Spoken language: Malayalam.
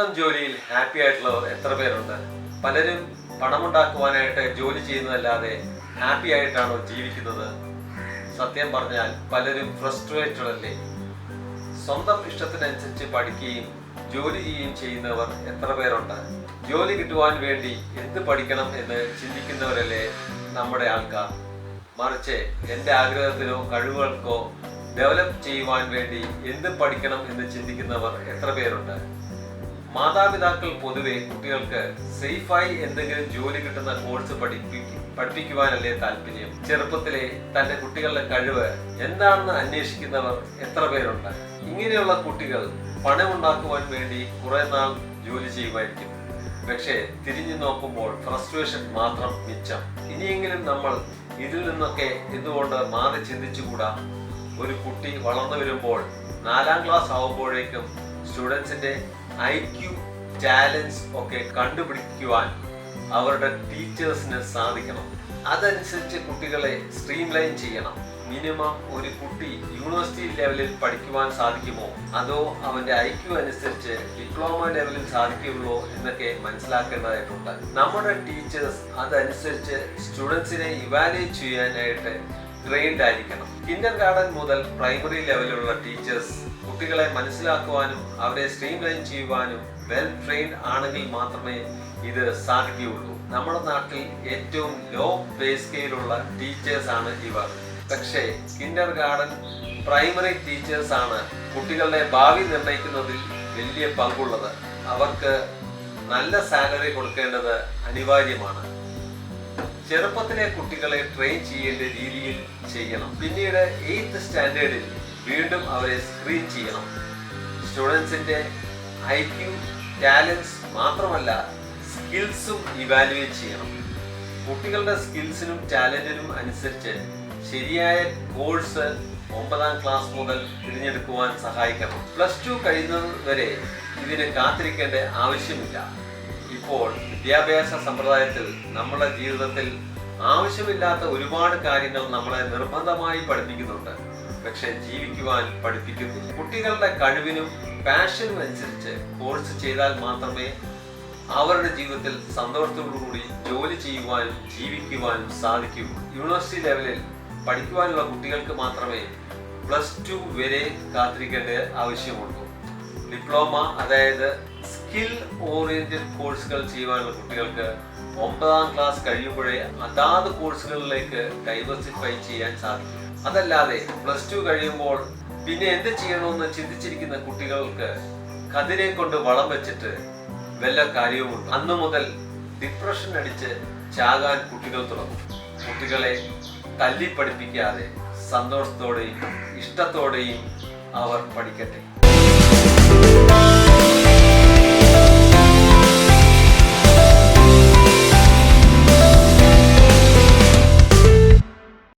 സ്വന്തം ജോലിയിൽ ഹാപ്പി ആയിട്ടുള്ളവർ എത്ര പേരുണ്ട്? പലരും പണമുണ്ടാക്കുവാനായിട്ട് ജോലി ചെയ്യുന്നതല്ലാതെ ഹാപ്പി ആയിട്ടാണോ ജീവിക്കുന്നത്? സത്യം പറഞ്ഞാൽ പലരും ഫ്രസ്ട്രേറ്റഡ് അല്ലേ? സ്വന്തം ഇഷ്ടത്തിനനുസരിച്ച് പഠിക്കുകയും ജോലി ചെയ്യുകയും ചെയ്യുന്നവർ എത്ര പേരുണ്ട്? ജോലി കിട്ടുവാൻ വേണ്ടി എന്ത് പഠിക്കണം എന്ന് ചിന്തിക്കുന്നവരല്ലേ നമ്മുടെ ആൾക്കാർ. മറിച്ച് എൻ്റെ ആഗ്രഹത്തിനോ കഴിവുകൾക്കോ ഡെവലപ്പ് ചെയ്യുവാൻ വേണ്ടി എന്ത് പഠിക്കണം എന്ന് ചിന്തിക്കുന്നവർ എത്ര പേരുണ്ട്? മാതാപിതാക്കൾ പൊതുവെ കുട്ടികൾക്ക് സേഫായി എന്തെങ്കിലും ജോലി കിട്ടുന്ന കോഴ്സ് പഠിപ്പിക്കുവാനല്ലേ താല്പര്യം. ചെറുപ്പത്തിലെ തൻ്റെ കുട്ടികളുടെ കഴിവ് എന്താണെന്ന് അന്വേഷിക്കുന്നവർ എത്ര പേരുണ്ട്? ഇങ്ങനെയുള്ള കുട്ടികൾ പണമുണ്ടാക്കുവാൻ വേണ്ടി കുറെ നാൾ ജോലി ചെയ്യുമായിരിക്കും. പക്ഷേ തിരിഞ്ഞു നോക്കുമ്പോൾ ഫ്രസ്ട്രേഷൻ മാത്രം മിച്ചം. ഇനിയെങ്കിലും നമ്മൾ ഇതിൽ നിന്നൊക്കെ എന്തുകൊണ്ട് മാറി ചിന്തിച്ചുകൂടാ? ഒരു കുട്ടി വളർന്നു വരുമ്പോൾ 4ാം ക്ലാസ് ആവുമ്പോഴേക്കും സ്റ്റുഡൻസിന്റെ IQ, ടാലൻസ് ഒക്കെ കണ്ടുപിടിക്കുവാൻ അവരുടെ ടീച്ചേഴ്സിന് സാധിക്കണം. അതനുസരിച്ച് കുട്ടികളെ സ്ട്രീംലൈൻ ചെയ്യണം. മിനിമം ഒരു കുട്ടി യൂണിവേഴ്സിറ്റി ലെവലിൽ പഠിക്കുവാൻ സാധിക്കുമോ, അതോ അവന്റെ IQ അനുസരിച്ച് ഡിപ്ലോമ ലെവലിൽ സാധിക്കുമോ എന്നൊക്കെ മനസ്സിലാക്കേണ്ടതായിട്ടുണ്ട്. നമ്മുടെ ടീച്ചേഴ്സ് അതനുസരിച്ച് സ്റ്റുഡൻസിനെ ഇവാലുവേറ്റ് ചെയ്യാനായിട്ട് ട്രെയിൻഡ് ആയിരിക്കണം. കിൻഡർ ഗാർഡൻ മുതൽ പ്രൈമറി ലെവലിലുള്ള ടീച്ചേഴ്സ് കുട്ടികളെ മനസ്സിലാക്കുവാനും അവരെ സ്ട്രീംലൈൻ ചെയ്യുവാനും വെൽ ട്രെയിൻഡ് ആണെങ്കിൽ മാത്രമേ ഇത് സാധിക്കുകയുള്ളൂ. നമ്മുടെ നാട്ടിൽ ഏറ്റവും ലോ പേ സ്കെയിലുള്ള ടീച്ചേഴ്സ് ആണ് ഇവർ. പക്ഷേ കിൻഡർ ഗാർഡൻ പ്രൈമറി ടീച്ചേഴ്സ് ആണ് കുട്ടികളുടെ ഭാവി നിർണ്ണയിക്കുന്നതിൽ വലിയ പങ്കുള്ളത്. അവർക്ക് നല്ല സാലറി കൊടുക്കേണ്ടത് അനിവാര്യമാണ്. ചെറുപ്പത്തിലെ കുട്ടികളെ ട്രെയിൻ ചെയ്യേണ്ട രീതിയിൽ ചെയ്യണം. പിന്നീട് 8th സ്റ്റാൻഡേർഡിൽ വീണ്ടും അവരെ സ്ക്രീൻ ചെയ്യണം. സ്റ്റുഡൻസിന്റെ IQ, ടാലൻസ് മാത്രമല്ല സ്കിൽസും ഇവാലുവേറ്റ് ചെയ്യണം. കുട്ടികളുടെ സ്കിൽസിനും ടാലന്റിനും അനുസരിച്ച് ശരിയായ കോഴ്സ് 9ാം ക്ലാസ് മുതൽ തിരഞ്ഞെടുക്കുവാൻ സഹായിക്കണം. +2 കഴിയുന്നത് വരെ ഇതിന് കാത്തിരിക്കേണ്ട ആവശ്യമില്ല. ഇപ്പോൾ വിദ്യാഭ്യാസ സമ്പ്രദായത്തിൽ നമ്മുടെ ജീവിതത്തിൽ ആവശ്യമില്ലാത്ത ഒരുപാട് കാര്യങ്ങൾ നമ്മളെ നിർബന്ധമായി പഠിപ്പിക്കുന്നുണ്ട്. പക്ഷെ ജീവിക്കുവാൻ പഠിപ്പിക്കുന്നില്ല. കുട്ടികളുടെ കഴിവിനും പാഷനും അനുസരിച്ച് കോഴ്സ് ചെയ്താൽ മാത്രമേ അവരുടെ ജീവിതത്തിൽ സന്തോഷത്തോടുകൂടി ജോലി ചെയ്യുവാനും ജീവിക്കുവാനും സാധിക്കൂ. യൂണിവേഴ്സിറ്റി ലെവലിൽ പഠിക്കുവാനുള്ള കുട്ടികൾക്ക് മാത്രമേ +2 വരെ കാത്തിരിക്കേണ്ട ആവശ്യമുള്ളൂ. ഡിപ്ലോമ, അതായത് സ്കിൽ ഓറിയന്റഡ് കോഴ്സുകൾ ചെയ്യുവാനുള്ള കുട്ടികൾക്ക് 9ാം ക്ലാസ് കഴിയുമ്പോഴേ അതാത് കോഴ്സുകളിലേക്ക് ഡൈവേഴ്സിഫൈ ചെയ്യാൻ സാധിക്കും. അതല്ലാതെ +2 കഴിയുമ്പോൾ പിന്നെ എന്ത് ചെയ്യണമെന്ന് ചിന്തിച്ചിരിക്കുന്ന കുട്ടികൾക്ക് കതിരെ കൊണ്ട് വളം വെച്ചിട്ട് വല്ല കാര്യവുമുണ്ട്. അന്നു മുതൽ ഡിപ്രഷൻ അടിച്ച് ചാകാൻ കുട്ടികൾ തുടങ്ങും. കുട്ടികളെ തല്ലി പഠിപ്പിക്കാതെ സന്തോഷത്തോടെയും ഇഷ്ടത്തോടെയും അവർ പഠിക്കട്ടെ.